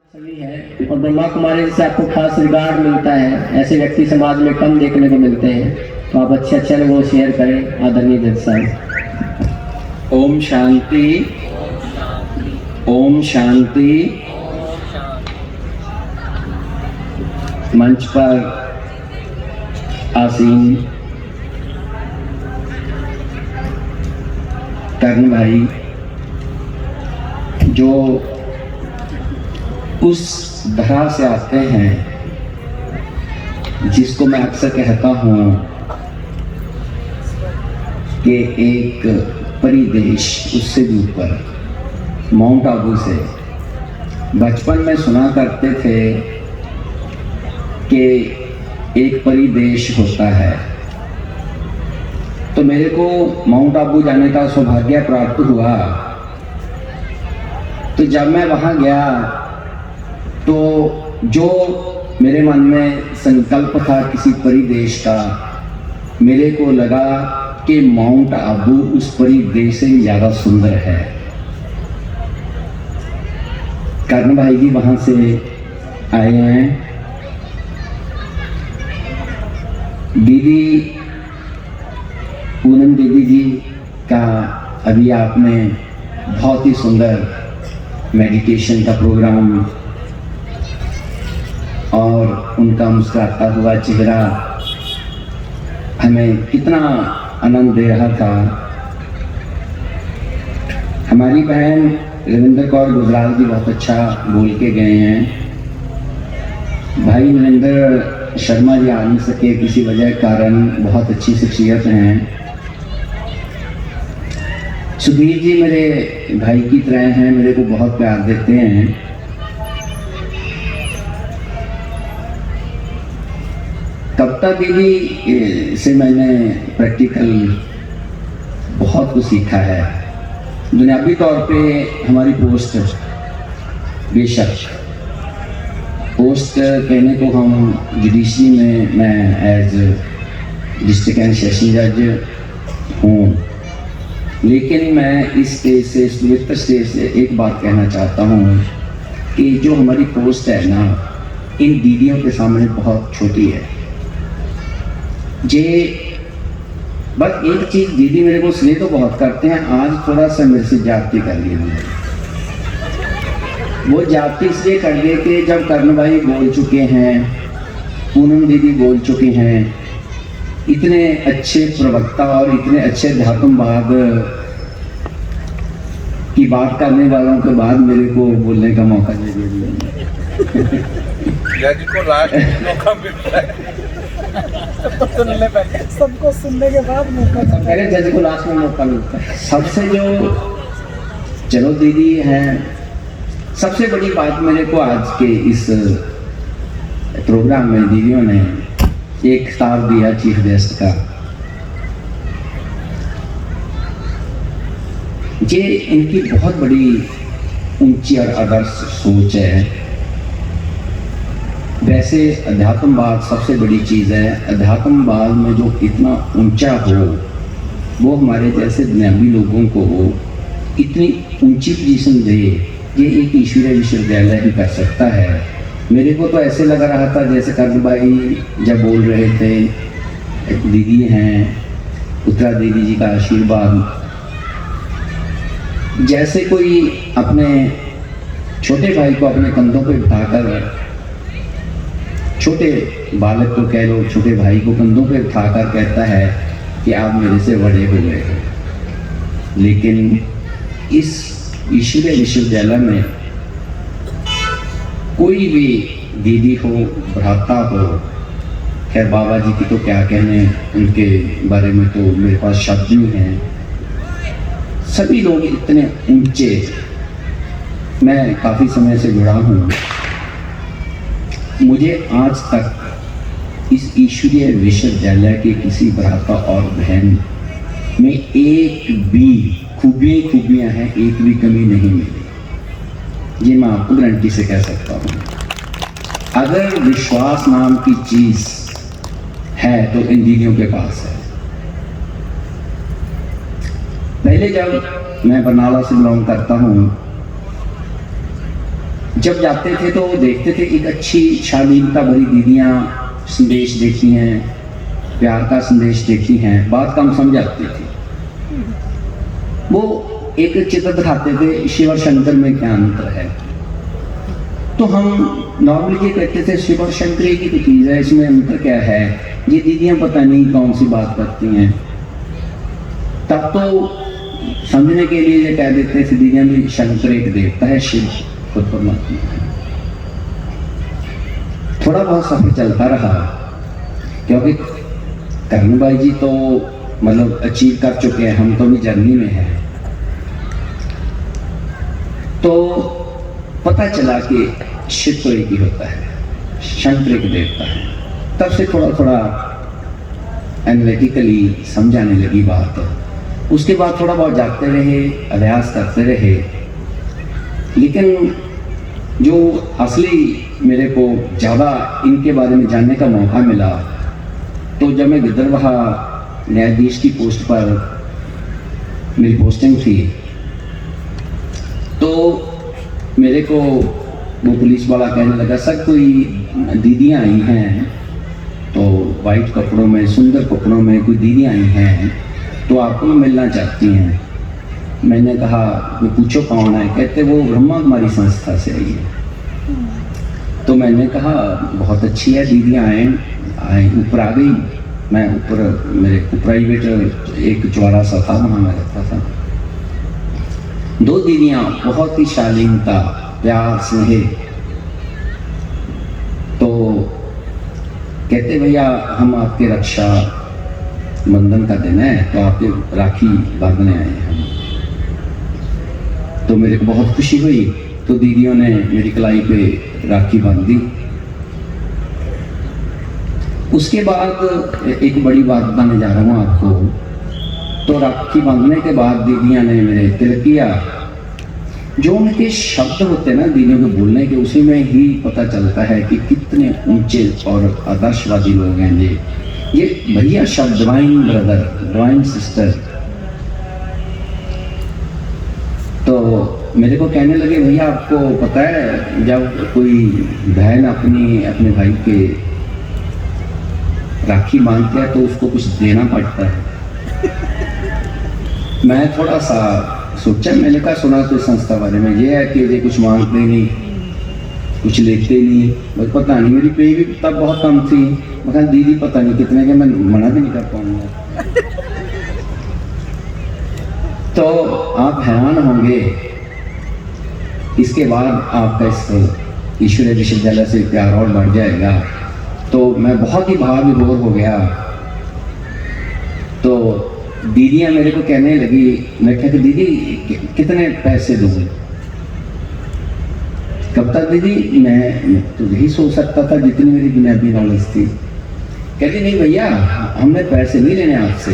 सभी है और ब्रह्मा कुमारी से आपको खास रिगार्ड मिलता है। ऐसे व्यक्ति समाज में कम देखने को मिलते हैं, तो आप अच्छे लोगों को शेयर करें। आदरणीय जज साहब। ओम शांति, ओम शांति। मंच पर आसीन कर्ण भाई, जो उस धरा से आते हैं जिसको मैं अक्सर कहता हूँ कि एक परिदेश, उससे भी ऊपर माउंट आबू से। बचपन में सुना करते थे कि एक परिदेश होता है, तो मेरे को माउंट आबू जाने का सौभाग्य प्राप्त हुआ। तो जब मैं वहाँ गया तो जो मेरे मन में संकल्प था किसी परिदेश का, मेरे को लगा कि माउंट आबू उस परिदेश से ज़्यादा सुंदर है। कर्ण भाई जी वहाँ से आए हैं। दीदी पूनम दीदी जी का अभी आपने बहुत ही सुंदर मेडिटेशन का प्रोग्राम और उनका मुस्कुराता हुआ चेहरा हमें कितना आनंद दे रहा था। हमारी बहन रविंद्र कौर गुजराल जी बहुत अच्छा बोल के गए हैं। भाई नरेंद्र शर्मा जी आ नहीं सके किसी वजह के कारण, बहुत अच्छी शख्सियत हैं। सुधीर जी मेरे भाई की तरह हैं, मेरे को बहुत प्यार देते हैं। कविता दीदी से मैंने प्रैक्टिकल बहुत कुछ सीखा है। दुनियावी तौर पे हमारी पोस्ट, बेशक पोस्ट कहने को हम जुडिशरी में, मैं एज डिस्ट्रिक्ट एंड सेशन जज हूँ, लेकिन मैं इस स्टेज से, इस पवित्र स्टेज से एक बात कहना चाहता हूँ कि जो हमारी पोस्ट है ना, इन दीदियों के सामने बहुत छोटी है। जे बस एक चीज, दीदी मेरे को स्नेह तो बहुत करते हैं, आज थोड़ा सा मेरे से जाति कर लिए उन्होंने। वो जाति इसलिए कर दिए कि जब कर्ण भाई बोल चुके हैं, पूनम दीदी बोल चुके हैं, इतने अच्छे प्रवक्ता और इतने अच्छे अध्यात्मवाद की बात करने वालों के बाद मेरे को बोलने का मौका दे दिया। जज को लास्ट मौका मिलता है, सबको सुनने के बाद मौका, पहले जज को लास्ट में मौका मिलता है। सबसे जो चलो दीदी हैं, सबसे बड़ी बात मेरे को आज के इस प्रोग्राम में दीदियों ने एक खिताब दिया चीफ गेस्ट का। ये इनकी बहुत बड़ी ऊंची और आदर्श सोच है। वैसे अध्यात्मवाद सबसे बड़ी चीज़ है। अध्यात्मवाद में जो इतना ऊंचा हो, वो हमारे जैसे दुनियावी लोगों को इतनी ऊंची पोजीशन दे, ये एक ईश्वरीय विश्वविद्यालय ही कर सकता है। मेरे को तो ऐसे लग रहा था जैसे कर्ण भाई जब बोल रहे थे, एक दीदी हैं उत्तरा दीदी जी का आशीर्वाद, जैसे कोई अपने छोटे भाई को अपने कंधों पे बिठाकर, छोटे बालक को कह लो, छोटे भाई को कंधों पे उठाकर कहता है कि आप मेरे से बड़े हो गए हो। लेकिन इस ईश्वरीय विश्वविद्यालय में कोई भी दीदी हो, भ्राता हो, खैर बाबा जी की तो क्या कहने, उनके बारे में तो मेरे पास शब्द नहीं हैं। सभी लोग इतने ऊंचे, मैं काफ़ी समय से जुड़ा हूँ, मुझे आज तक इस ईश्वरीय विश्वविद्यालय के किसी भ्राता और बहन में एक भी खूबियाँ हैं, एक भी कमी नहीं मिली। ये मैं आपको गारंटी से कह सकता हूँ। अगर विश्वास नाम की चीज़ है तो इन दीदियों के पास है। पहले जब मैं बरनाला से बिलोंग करता हूँ, जब जाते थे तो देखते थे एक अच्छी शालीनता भरी दीदियाँ संदेश देती हैं, प्यार का संदेश देती हैं, बात कम समझाती थी। वो एक चित्र दिखाते थे शिव और शंकर में क्या अंतर है। तो हम नॉर्मली ये कहते थे शिव और शंकर एक ही तो चीज़ है, इसमें अंतर क्या है। ये दीदियाँ पता नहीं कौन सी बात करती हैं। तब तो समझने के लिए ये कह देते थे दीदियाँ भी शंकर एक देवता है, शिव खुद परमात्मा है। थोड़ा बहुत सफर चलता रहा, क्योंकि करण भाई जी तो मतलब अचीव कर चुके हैं, हम तो भी जर्नी में हैं। तो पता चला कि शिव तो एक ही होता है, शंकर एक देवता है। तब से थोड़ा थोड़ा एनालिटिकली समझाने लगी बात। उसके बाद थोड़ा बहुत जाते रहे, अभ्यास करते रहे। लेकिन जो असली मेरे को ज़्यादा इनके बारे में जानने का मौका मिला, तो जब मैं गिद्धरवाहा न्यायाधीश की पोस्ट पर मेरी पोस्टिंग थी, तो मेरे को वो पुलिस वाला कहने लगा, सर कोई दीदियाँ आई हैं, तो वाइट कपड़ों में, सुंदर कपड़ों में कोई दीदियाँ आई हैं, तो आपको मिलना चाहती हैं। मैंने कहा वो पूछो कौन है। कहते वो ब्रह्मा कुमारी संस्था से आई है। तो मैंने कहा बहुत अच्छी है, दीदियाँ आए ऊपर आ गई। मैं ऊपर, मेरे प्राइवेट एक चौरा सा था, वहाँ मैं रहता था। दो दीदियाँ बहुत ही शालीनता, प्यार, स्नेह। तो कहते भैया हम आपके रक्षा बंधन का दिन है, तो आपके राखी बांधने आए हैं हम। तो मेरे को बहुत खुशी हुई। तो दीदियों ने मेरी कलाई पे राखी बांध दी। उसके बाद एक बड़ी बात बताने जा रहा हूँ आपको। तो राखी बांधने के बाद दीदियाँ ने मेरे तिलक किया। जो उनके शब्द होते हैं ना दीदियों के बोलने के, उसी में ही पता चलता है कि कितने ऊंचे और आदर्शवादी लोग हैं ये भैया शब्द, डिवाइन ब्रदर, डिवाइन सिस्टर। तो मेरे को कहने लगे भैया आपको पता है जब कोई बहन अपने भाई के राखी बांधती है तो उसको कुछ देना पड़ता है। मैं थोड़ा सा सोचा, मैंने कहा सुना तो संस्था बारे में ये है कि ये कुछ मांगते नहीं, कुछ लेते नहीं। बस पता नहीं, मेरी पे भी तब बहुत कम थी। मैं कहा दीदी पता नहीं कितने के, मैं मना भी नहीं कर पाऊंगा। तो आप हैरान होंगे, इसके बाद आपका इस ईश्वरीय विश्वविद्यालय से प्यार और बढ़ जाएगा। तो मैं बहुत ही भाव विभोर हो गया। तो दीदियाँ मेरे को कहने लगी, मैं कहती दीदी कितने पैसे दूँ। कब तक दीदी, मैं तो यही सोच सकता था जितनी मेरी बुनियादी नॉलेज थी। कहती नहीं भैया हमने पैसे नहीं लेने आपसे,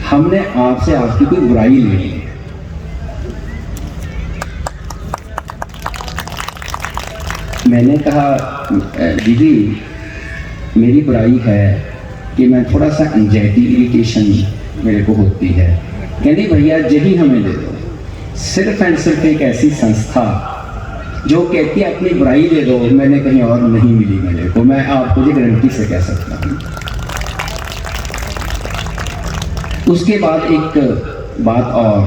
हमने आपसे आपकी कोई बुराई लेनी है। मैंने कहा दीदी मेरी बुराई है कि मैं थोड़ा सा एंजाइटी, इरिटेशन मेरे को होती है। कहती भैया यही हमें दे दो, सिर्फ एंड सिर्फ एक ऐसी संस्था जो कहती है अपनी बुराई दे दो, मैंने कहीं और नहीं मिली मेरे को। मैं आपको ये गारंटी से कह सकता हूँ। उसके बाद एक बात और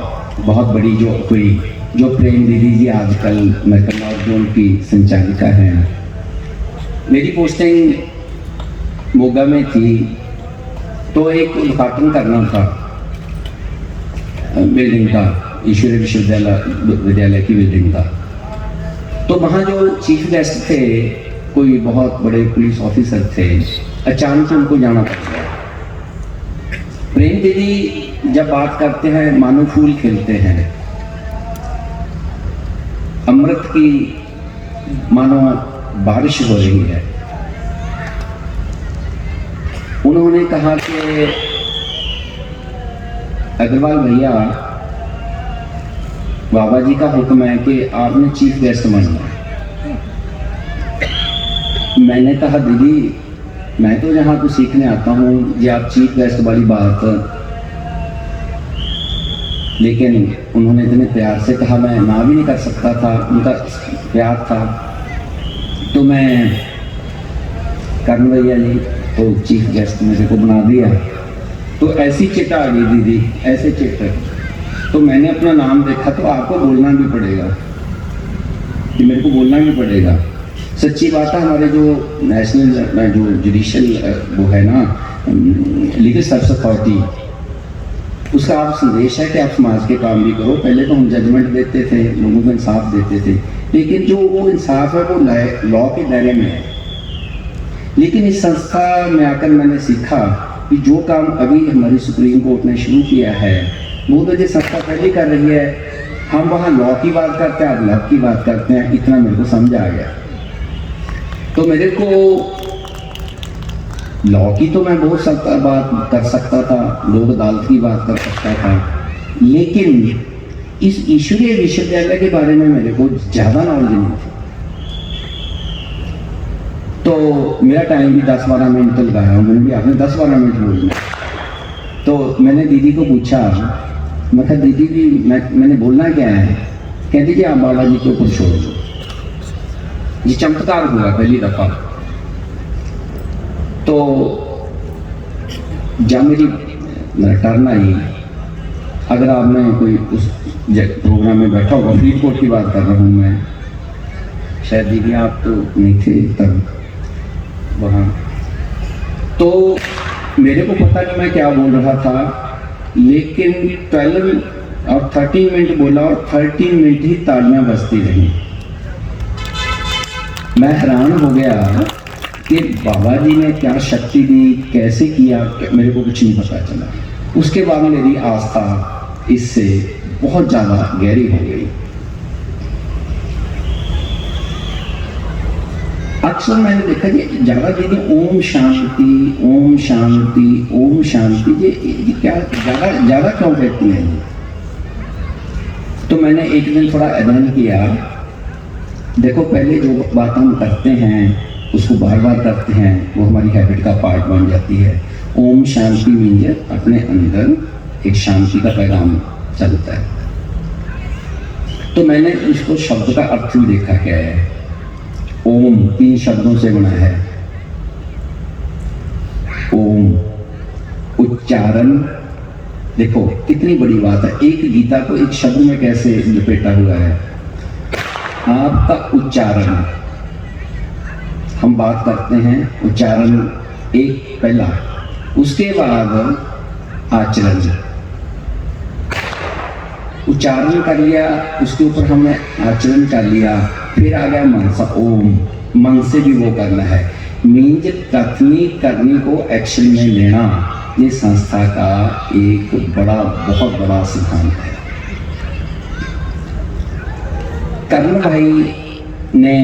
बहुत बड़ी, जो प्रेम दीदी जी आजकल मैकलनॉर जोन की संचालिका हैं। मेरी पोस्टिंग मोगा में थी, तो एक उद्घाटन करना था बिल्डिंग का, ईश्वरीय विश्वविद्यालय की बिल्डिंग का। तो वहाँ जो चीफ गेस्ट थे कोई बहुत बड़े पुलिस ऑफिसर थे, अचानक उनको जाना पड़ गया। प्रेम दीदी जब बात करते हैं मानो फूल खिलते हैं, अमृत की मानो बारिश हो रही है। उन्होंने कहा कि अग्रवाल भैया बाबा जी का हुक्म है कि आपने चीफ गेस्ट बनना है। मैंने कहा दीदी मैं तो यहाँ तो सीखने आता हूँ, ये आप चीफ गेस्ट वाली बात लेकिन उन्होंने इतने प्यार से कहा, मैं ना भी नहीं कर सकता था, उनका प्यार था। तो मैं करण भैया जी तो चीफ गेस्ट मेरे को बना दिया। तो ऐसी चिट आ गई दीदी, ऐसे चिट। तो मैंने अपना नाम देखा, तो आपको बोलना भी पड़ेगा, कि मेरे को बोलना भी पड़ेगा। सच्ची बात है, हमारे जो नेशनल जो जुडिशियल वो है ना, लीगल सर्विस अथॉरिटी, उसका आप संदेश है कि आप समाज के काम भी करो। पहले तो हम जजमेंट देते थे, लोगों को इंसाफ देते थे, लेकिन जो वो इंसाफ है वो लॉ के दायरे में है। लेकिन इस संस्था में आकर मैंने सीखा कि जो काम अभी हमारी सुप्रीम कोर्ट ने शुरू किया है वो तो जो संस्था पहले कर रही है, हम वहाँ लॉ की बात करते हैं, आप लॉ की बात करते हैं। इतना मेरे को समझ आ गया। तो मेरे को लॉ की तो मैं बहुत सकता बात कर सकता था, लोक अदालत की बात कर सकता था, लेकिन इस ईश्वरीय विश्वविद्यालय के बारे में मेरे को ज़्यादा नॉलेज नहीं थी। तो मेरा टाइम भी 10-12 मिनट तो लगाया, उन्होंने भी आपने 10-12 मिनट बोलना। तो मैंने दीदी को पूछा, मैं कहा दीदी जी मैंने बोलना क्या है? कहती जी आप बाबा जी के ऊपर छोड़ दो। ये चमत्कार हुआ पहली दफा। तो जब मेरी टर्न आई, अगर आप में कोई उस प्रोग्राम में बैठा होगा, फरीदकोट की बात कर रहा हूँ मैं, शायद दीदी आप तो नहीं थे तब वहाँ। तो मेरे को पता नहीं मैं क्या बोल रहा था, लेकिन 12 और 13 मिनट बोला और 13 मिनट ही तालियां बजती रही। मैं हैरान हो गया कि बाबा जी ने क्या शक्ति दी, कैसे किया, मेरे को कुछ नहीं पता चला। उसके बाद मेरी आस्था इससे बहुत ज़्यादा गहरी हो गई। अक्सर मैंने देखा कि ज़्यादा दीदी ओम शांति ओम शांति ओम शांति, ये क्या ज़्यादा क्यों कहती हैं? तो मैंने एक दिन थोड़ा अध्ययन किया। देखो, पहले जो बात हम करते हैं उसको बार बार करते हैं, वो हमारी हैबिट का पार्ट बन जाती है। ओम शांति मीन्स अपने अंदर एक शांति का पैगाम चलता है। तो मैंने इसको शब्द का अर्थ भी देखा क्या है। ओम 3 शब्दों से बना है। ओम उच्चारण, देखो कितनी बड़ी बात है, एक गीता को एक शब्द में कैसे लपेटा हुआ है। आपका उच्चारण, हम बात करते हैं उच्चारण एक पहला, उसके बाद आचरण। उच्चारण कर लिया, उसके ऊपर हमने आचरण कर लिया, फिर आ गया मनसा। ओम मन से भी वो करना है, मीन्स कथनी करनी को एक्शन में लेना। ये संस्था का एक बहुत बड़ा सिद्धांत है। करण भाई ने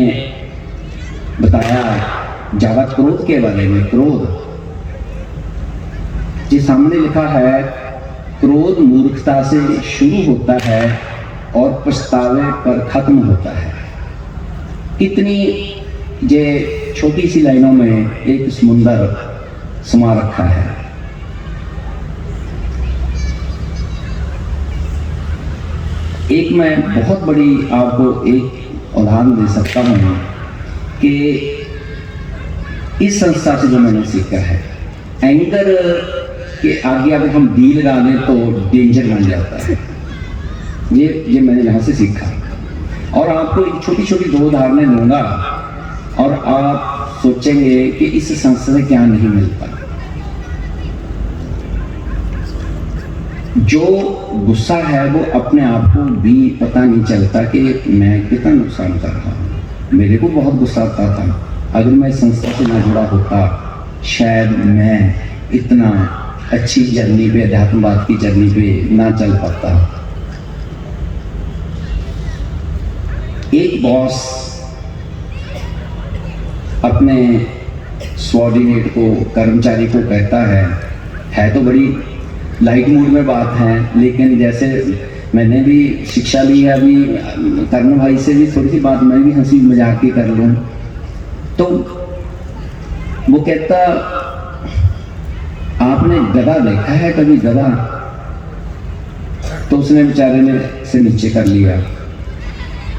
बताया ज़्यादा क्रोध के बारे में। क्रोध जी सामने लिखा है, क्रोध मूर्खता से शुरू होता है और पछतावे पर खत्म होता है। कितनी ये छोटी सी लाइनों में एक समुंदर समा रखा है। एक मैं बहुत बड़ी आपको एक उदाहरण दे सकता हूँ कि इस संस्था से जो मैंने सीखा है, एंकर के आगे अगर हम डी लगा दें तो डेंजर बन जाता है। ये मैंने यहाँ से सीखा। और आपको एक छोटी छोटी 2 उदाहरणें दूंगा और आप सोचेंगे कि इस संस्था से क्या नहीं मिलता। जो गुस्सा है वो अपने आप को भी पता नहीं चलता कि मैं कितना नुकसान कर रहा हूँ। मेरे को बहुत गुस्सा आता था। अगर मैं इस संस्था से ना जुड़ा होता, शायद मैं इतना अच्छी जर्नी पे, अध्यात्मवाद की जर्नी पे ना चल पाता। एक बॉस अपने सबऑर्डिनेट को, कर्मचारी को कहता है तो बड़ी लाइट मूड में बात है, लेकिन जैसे मैंने भी शिक्षा ली है, अभी करण भाई से भी थोड़ी सी बात मैं भी हंसी मजाक की कर लूँ। तो वो कहता, आपने गधा देखा है कभी? गधा? तो उसने बेचारे ने से नीचे कर लिया।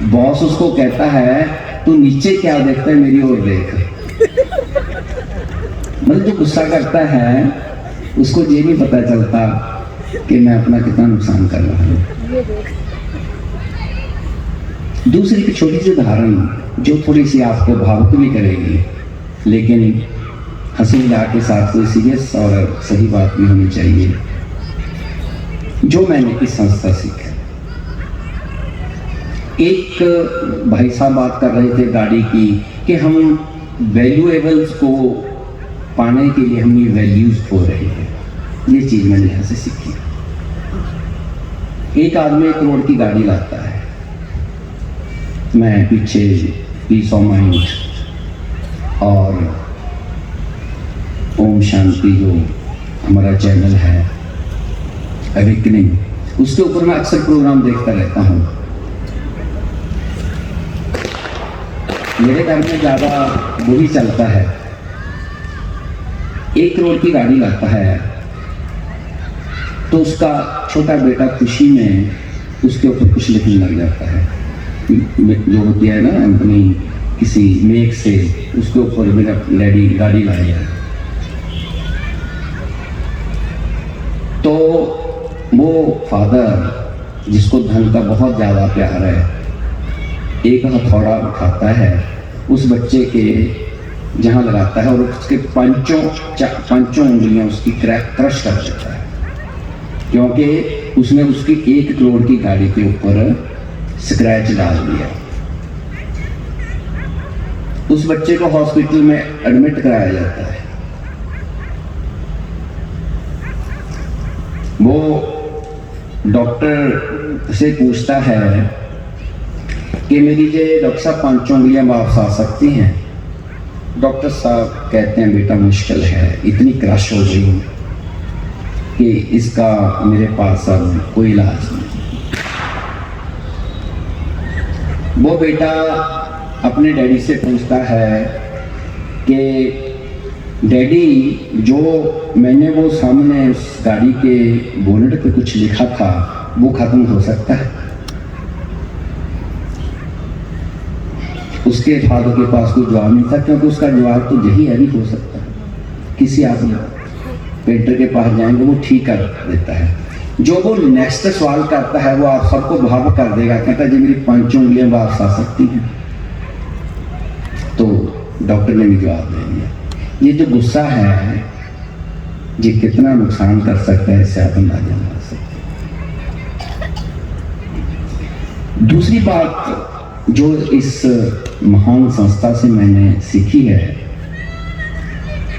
बॉस उसको कहता है तू नीचे क्या देखता है, मेरी ओर देख। मतलब जो गुस्सा करता है उसको ये नहीं पता चलता कि मैं अपना कितना नुकसान कर रहा हूँ। दूसरी की छोटी सी उदाहरण जो थोड़ी सी आपको भावुक भी करेगी, लेकिन हंसी मजाक के साथ कोई सीरियस और सही बात भी होनी चाहिए, जो मैंने इस संस्था सीखा। एक भाई साहब बात कर रहे थे गाड़ी की कि हम वैल्यूएबल्स को पाने के लिए हम ये वैल्यूज खो रहे हैं। ये चीज मैंने यहाँ से सीखी। एक आदमी 1 करोड़ की गाड़ी लाता है, मैं पीछे पीस ऑफ माइंड और ओम शांति जो हमारा चैनल है अवेकनिंग, उसके ऊपर मैं अक्सर प्रोग्राम देखता रहता हूँ। मेरे घर में ज़्यादा वही चलता है। 1 करोड़ की गाड़ी लाता है तो उसका छोटा बेटा खुशी में उसके ऊपर कुछ लिखने लग जाता है, जो होती है ना अपनी किसी मेक से, उसके ऊपर मेरा लैडी गाड़ी लाया। तो वो फादर जिसको धन का बहुत ज़्यादा प्यार है, एक हथौड़ा उठाता है उस बच्चे के जहाँ लगाता है और उसके पांचों उंगलियां उसकी क्रश कर देता है, क्योंकि उसने उसकी 1 करोड़ की गाड़ी के ऊपर स्क्रैच डाल दिया। उस बच्चे को हॉस्पिटल में एडमिट कराया जाता है। वो डॉक्टर से पूछता है कि मेरी जो डॉक्टर साहब 5 उंगलियां वापस आ सकती हैं? डॉक्टर साहब कहते हैं बेटा मुश्किल है, इतनी क्रश हो गई कि इसका मेरे पास अब कोई इलाज नहीं। वो बेटा अपने डैडी से पूछता है कि डैडी, जो मैंने वो सामने उस गाड़ी के बोनेट पे कुछ लिखा था वो खत्म हो सकता है? उसके फादर के पास कोई जवाब नहीं था, क्योंकि उसका जवाब तो यही है, नहीं हो सकता। किसी आप पेंटर के पास जाएंगे, वो ठीक कर देता है। जो वो नेक्स्ट सवाल करता है वो आप सबको भावुक कर देगा, कहता है जी मेरी 5 उंगलियां वापस आ सकती हैं। तो डॉक्टर ने भी जवाब दे दिया। ये जो गुस्सा है ये कितना नुकसान कर सकता है, इससे आप अंदाजा लगा सकते हैं। दूसरी बात जो इस महान संस्था से मैंने सीखी है,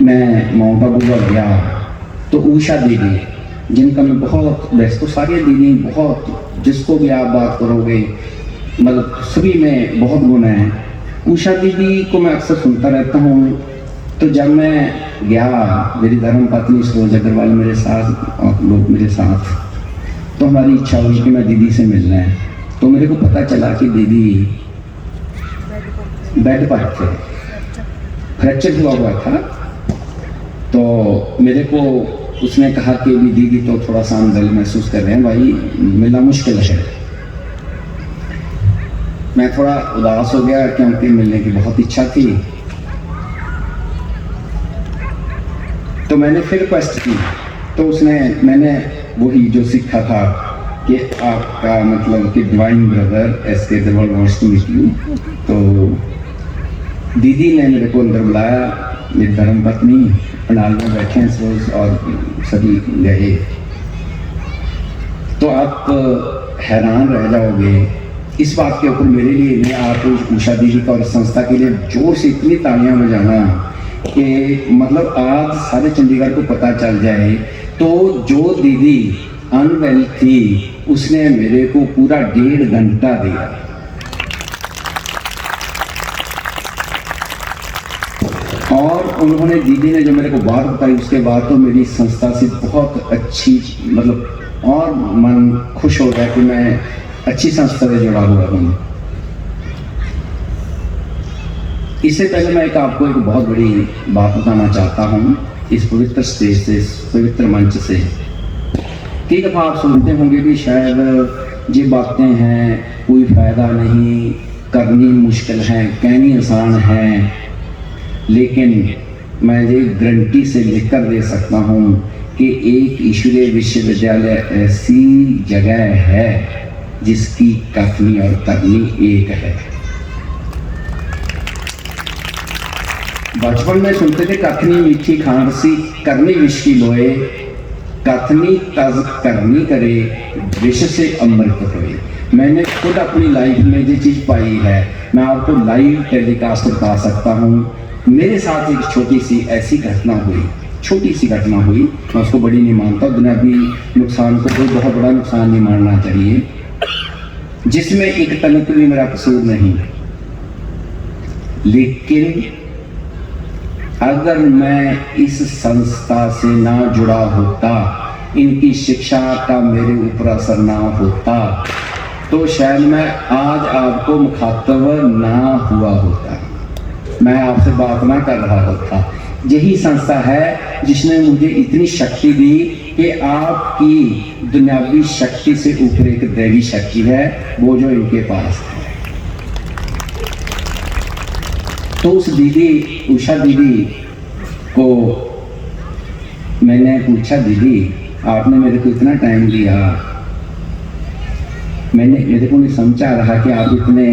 मैं माउंट आबू गया तो उषा दीदी, जिनका मैं बहुत, वैसे तो सारी दीदी बहुत, जिसको भी आप बात करोगे मतलब सभी में बहुत गुण हैं। उषा दीदी को मैं अक्सर सुनता रहता हूँ। तो जब मैं गया, मेरी धर्म पत्नी सरोज अग्रवाल मेरे साथ और लोग मेरे साथ, तो हमारी इच्छा हुई कि मैं दीदी से मिलना है। तो मेरे को पता चला कि दीदी बेड पर थे, फ्रैक्चर हुआ था। तो मेरे को उसने कहा कि भी दीदी तो थोड़ा सा अंदर महसूस कर रहे हैं, भाई मिलना मुश्किल है। मैं थोड़ा उदास हो गया क्योंकि मिलने की बहुत इच्छा थी। तो मैंने फिर रिक्वेस्ट की, तो मैंने वही जो सीखा था कि आपका मतलब कि divine brother S K Agarwal wants to meet you. तो दीदी ने मेरे को अंदर बुलाया, मेरी धर्म पत्नी पंडाल में बैठे हैं रोज और सभी गए। तो आप हैरान रह जाओगे इस बात के ऊपर। मेरे लिए नहीं, आप उषा दीदी का और संस्था के लिए जोर से इतनी तालियां बजाना कि मतलब आज सारे चंडीगढ़ को पता चल जाए। तो जो दीदी अनवेल थी उसने मेरे को पूरा 1.5 घंटा दिया। और उन्होंने, दीदी ने जो मेरे को बात बताई, उसके बाद तो मेरी संस्था से बहुत अच्छी, मतलब और मन खुश हो गया कि मैं अच्छी संस्था से जुड़ा हुआ हूँ। इससे पहले मैं आपको एक बहुत बड़ी बात बताना चाहता हूँ इस पवित्र स्टेज से, इस पवित्र मंच से। कई दफ़ा आप सुनते होंगे कि शायद ये बातें हैं कोई फ़ायदा नहीं, करनी मुश्किल है, कहनी आसान है, लेकिन मैं ये गारंटी से लिख कर दे सकता हूँ कि एक ईश्वरीय विश्वविद्यालय ऐसी जगह है जिसकी कथनी और करनी एक है। बचपन में सुनते थे कथनी मीठी खांसी, करनी विष की लोए, कथनी तज करनी करे, विष से अमृत होए। मैंने खुद अपनी लाइफ में ये चीज़ पाई है, मैं आपको लाइव टेलीकास्ट बता सकता हूँ। मेरे साथ एक छोटी सी ऐसी घटना हुई, छोटी सी घटना हुई, मैं उसको बड़ी नहीं मानता, दुनियावी नुकसान को कोई बहुत बड़ा नुकसान नहीं मानना चाहिए, जिसमें एक तनिक भी मेरा कसूर नहीं। लेकिन अगर मैं इस संस्था से ना जुड़ा होता, इनकी शिक्षा का मेरे ऊपर असर ना होता, तो शायद मैं आज आपको मुखातब ना हुआ होता, मैं आपसे बात ना कर रहा होता। यही संस्था है जिसने मुझे इतनी शक्ति दी कि आपकी दुनियावी शक्ति से ऊपर एक दैवी शक्ति है, वो जो इनके पास है। तो उस दीदी, उषा दीदी को मैंने पूछा, दीदी आपने मेरे को इतना टाइम दिया, मेरे को नहीं समझ आ रहा कि आप इतने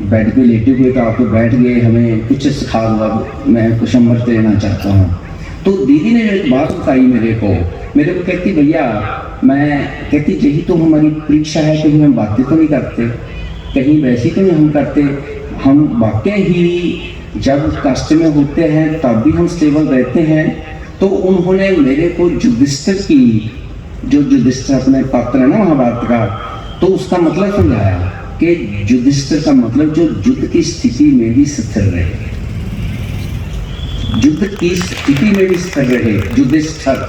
बेड पे लेटे हुए तो आप तो बैठ गए, हमें कुछ सिखा दो, मैं कुछ अमृत लेना चाहता हूँ। तो दीदी ने एक बात बताई मेरे को कहती, भैया मैं कहती यही तो हमारी परीक्षा है, कहीं हम बातें तो नहीं करते, कहीं वैसी तो नहीं हम करते, हम वाकई ही जब कष्ट में होते हैं तब भी हम स्टेबल रहते हैं। तो उन्होंने मेरे को युधिष्ठिर की, जो युधिष्ठिर अपने पात्र है ना महाभारत का, तो उसका मतलब समझाया कि युधिष्ठिर का मतलब जो युद्ध की स्थिति में भी स्थिर रहे, युद्ध की स्थिति में भी स्थिर रहे युधिष्ठिर।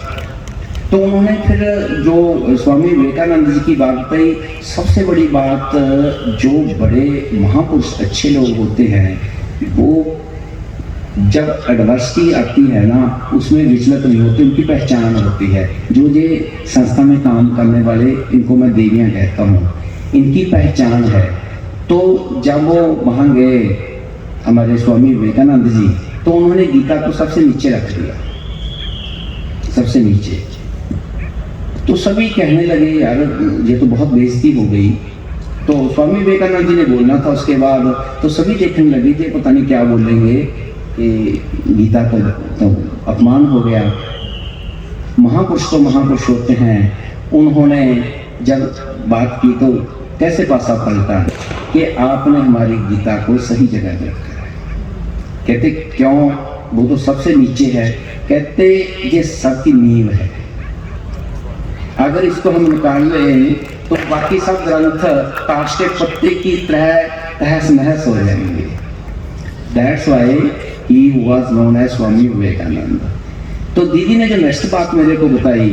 तो उन्होंने फिर जो स्वामी विवेकानंद जी की बात बताई, सबसे बड़ी बात, जो बड़े महापुरुष अच्छे लोग होते हैं वो जब एडवर्सिटी आती है ना उसमें विचलित नहीं होते, उनकी पहचान होती है। जो ये संस्था में काम करने वाले, इनको मैं देवियाँ कहता हूँ, इनकी पहचान है। तो जब वो वहाँ गए हमारे स्वामी विवेकानंद जी, तो उन्होंने गीता को सबसे नीचे रख दिया, सबसे नीचे। तो सभी कहने लगे यार ये तो बहुत बेइज्जती हो गई। तो स्वामी विवेकानंद जी ने बोलना था उसके बाद, तो सभी देखने लगे कि पता नहीं क्या बोलेंगे, कि गीता को तो अपमान हो गया। महापुरुष तो महापुरुष होते हैं, उन्होंने जब बात की तो कैसे पासा पलटा कि आपने हमारी गीता को सही जगह रखा है। कहते क्यों, वो तो सबसे नीचे है। कहते ये सबकी नींव है, अगर इसको हम निकाल लें तो बाकी सब ग्रंथ ताश के पत्ते की तरह तहस नहस हो जाएंगे। That's why he was known as Swami Vivekananda. तो दीदी ने जो नेक्स्ट बात मेरे को बताई,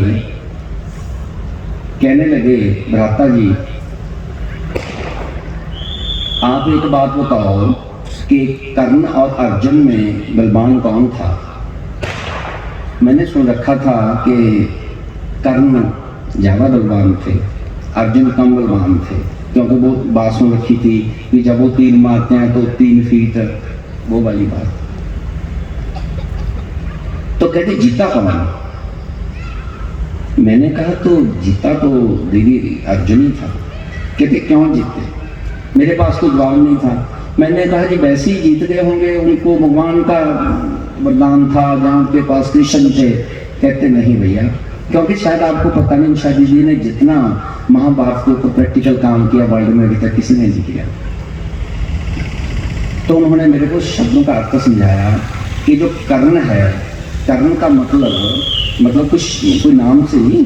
कहने लगे भ्राता जी आप एक बात बताओ कि कर्ण और अर्जुन में बलवान कौन था। मैंने सुन रखा था कि कर्ण ज़्यादा बलवान थे, अर्जुन कम बलवान थे, क्योंकि वो बात सुन रखी थी कि जब वो तीर मारते हैं तो 3 फीट, वो वाली बात। तो कहते जीता कौन। मैंने कहा तो जीता तो दीदी अर्जुन ही था। कहते क्यों जीते। मेरे पास कोई जवाब नहीं था। मैंने कहा कि वैसे ही जीत गए होंगे, उनको भगवान का वरदान था, जहाँ उनके पास कृष्ण थे। कहते नहीं भैया, क्योंकि शायद आपको पता नहीं, उषा दीदी ने जितना महाभारत के ऊपर प्रैक्टिकल काम किया वर्ल्ड में अभी तक किसी ने नहीं किया। तो उन्होंने मेरे को शब्दों का अर्थ समझाया कि जो कर्ण है, कर्ण का मतलब कुछ कोई नाम से नहीं,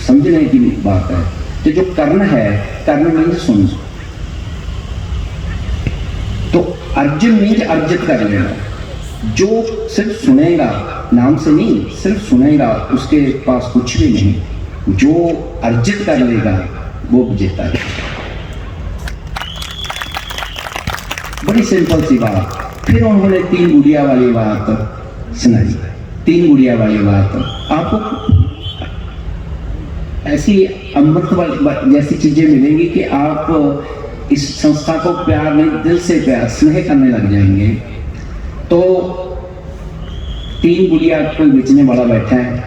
समझने की बात है। तो जो कर्ण है, कर्ण मीन्स सुन, तो अर्जुन मीन्स अर्जित कर लेना। जो सिर्फ सुनेगा, नाम से नहीं, सिर्फ सुनेगा, उसके पास कुछ भी नहीं। जो अर्जित कर लेगा वो विजेता है। बड़ी सिंपल सी बात। फिर उन्होंने 3 गुड़िया वाली बात सुनाई। 3 गुड़िया वाली बात आपको ऐसी अमृत जैसी चीजें मिलेंगी कि आप इस संस्था को प्यार नहीं, दिल से प्यार स्नेह करने लग जाएंगे। तो 3 गुड़िया कोई बेचने वाला बैठा है,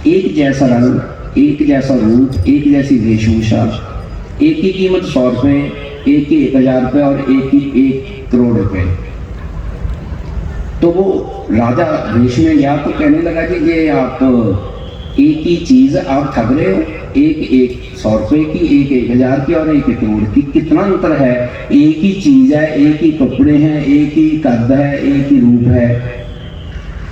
एक जैसा रंग, एक जैसा रूप, एक जैसी वेशभूषा, एक की कीमत 100 रुपये, एक की 1000 रुपये और एक की 1 करोड़ रुपये। तो वो राजा वेश में गया तो कहने लगा कि ये आप एक ही चीज आप ठग रहे हो, एक 100 रुपये की, एक 1000 की और एक करोड़ की, कितना अंतर है। एक ही चीज है, एक ही कपड़े हैं, एक ही कद है, एक ही रूप है।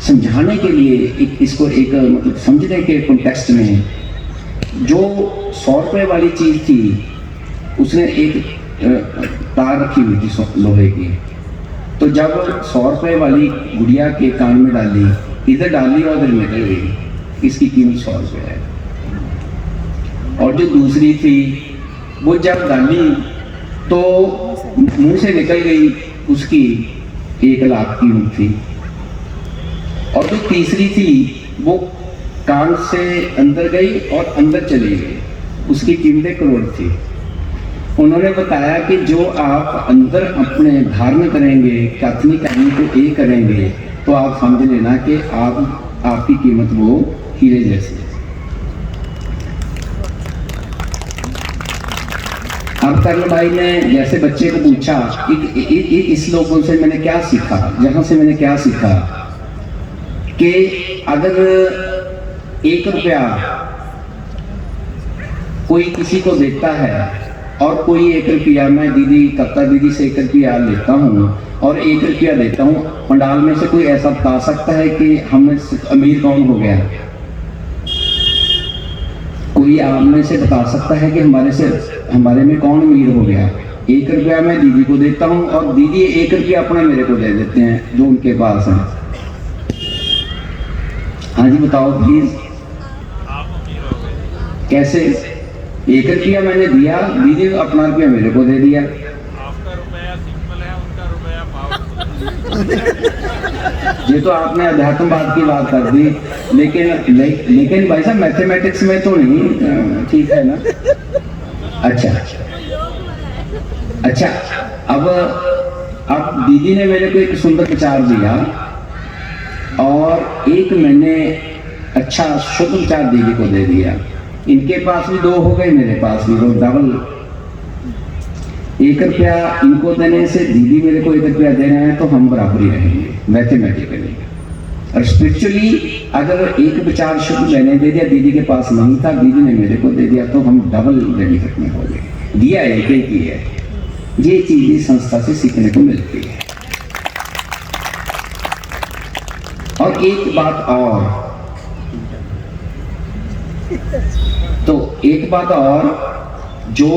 समझाने के लिए इसको एक मतलब समझने के कॉन्टेक्स्ट में, जो 100 रुपये वाली चीज थी उसने एक तार रखी हुई थी लोहे की, तो जब 100 रुपये वाली गुड़िया के कान में डाली, इधर डाली और इधर निकल गई, इसकी कीमत 100 रुपये है। और जो दूसरी थी वो जब डाली तो मुंह से निकल गई, उसकी 1 लाख कीमत थी। और जो तीसरी थी वो कान से अंदर गई और अंदर चली गई, उसकी कीमत 1 करोड़ थी। उन्होंने बताया कि जो आप अंदर अपने धारण करेंगे, कथनी करनी को ये करेंगे, तो आप समझ लेना कि आपकी कीमत वो हीरे जैसी है। अब कर्ण भाई ने जैसे बच्चे को पूछा इस लोगों से मैंने क्या सीखा, जहां से मैंने क्या सीखा कि अगर 1 रुपया कोई किसी को देता है और कोई 1 रुपया, मैं दीदी कप्ता दीदी से 1 रुपया लेता हूँ और 1 रुपया देता हूँ, पंडाल में से कोई ऐसा बता सकता है कि हमने अमीर कौन हो गया? कोई आप में से बता सकता है कि हमारे में कौन अमीर हो गया? 1 रुपया मैं दीदी को देता हूँ और दीदी 1 रुपया अपना मेरे को दे देते हैं जो उनके पास है। हाँ जी बताओ प्लीज, कैसे? 1 रुपया मैंने दिया, दीदी ने अपना रुपया मेरे को दे दिया। आपका रुपया सिंपल है, उनका रुपया पावर। ये तो आपने अध्यात्मवाद की बात कर दी, लेकिन भाई साहब मैथमेटिक्स में तो नहीं, ठीक है ना? अच्छा, अब दीदी ने मेरे को एक सुंदर विचार दिया और एक मैंने अच्छा शुद्ध विचार दीदी को दे दिया। इनके पास भी 2 हो गए, मेरे पास भी 2, डबल। 1 रुपया इनको देने से दीदी मेरे को 1 रुपया दे रहे हैं, तो हम बराबर ही रहेंगे मैथमेटिकली। और स्पिरिचुअली अगर एक विचार शुद्ध मैंने दे दिया, दीदी के पास नहीं था, दीदी ने मेरे को दे दिया, तो हम डबल बेनिफिट में हो गए। दिया एक ही है। ये चीज इस संस्था से सीखने को मिलती है। और एक बात और जो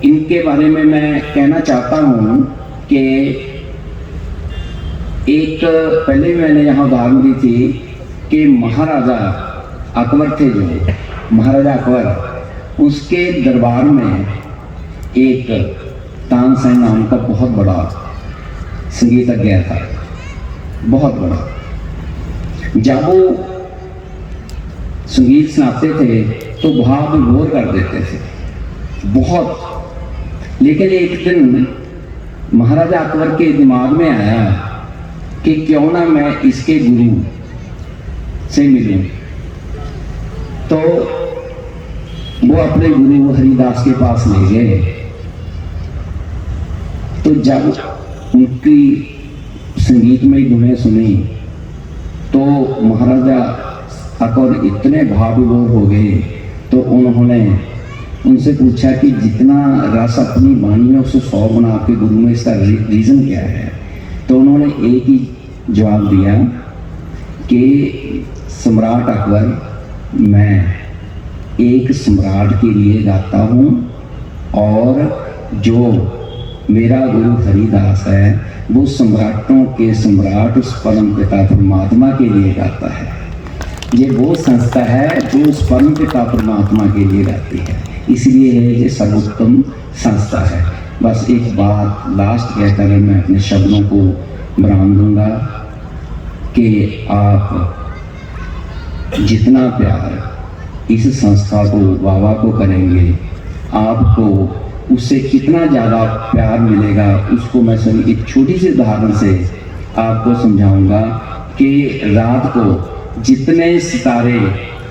इनके बारे में मैं कहना चाहता हूं कि एक पहले मैंने यहाँ उदाहरण दी थी कि महाराजा अकबर थे, जो महाराजा अकबर, उसके दरबार में एक तानसेन नाम का बहुत बड़ा संगीतज्ञ था, बहुत बड़ा। जब वो संगीत सुनाते थे तो भाव विभोर कर देते थे बहुत। लेकिन एक दिन महाराजा अकबर के दिमाग में आया कि क्यों ना मैं इसके गुरु से मिलूं। तो वो अपने गुरु हरिदास के पास ले गए। तो जब उनकी संगीतमय धुनें सुनी तो महाराजा अकबर इतने भाव विभोर हो गए, तो उन्होंने उनसे पूछा कि जितना रस अपनी वाणी में उससे 100 गुना आपके गुरु में, इसका रीज़न क्या है? तो उन्होंने एक ही जवाब दिया कि सम्राट अकबर, मैं एक सम्राट के लिए गाता हूँ और जो मेरा गुरु हरिदास है वो सम्राटों के सम्राट उस परम पिता परमात्मा के लिए गाता है। ये वो संस्था है जो उस परम पिता परमात्मा के लिए गाती है, इसलिए ये सर्वोत्तम संस्था है। बस एक बात लास्ट कहकर मैं अपने शब्दों को विराम दूंगा कि आप जितना प्यार इस संस्था को, बाबा को करेंगे, आपको उससे कितना ज़्यादा प्यार मिलेगा उसको मैं सभी एक छोटी सी उदाहरण से आपको समझाऊंगा कि रात को जितने सितारे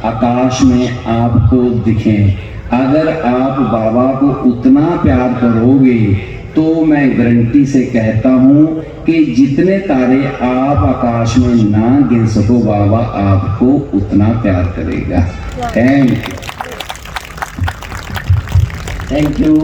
आकाश में आपको दिखें, अगर आप बाबा को उतना प्यार करोगे तो मैं गारंटी से कहता हूँ कि जितने तारे आप आकाश में ना गिन सको, बाबा आपको उतना प्यार करेगा। Thank you.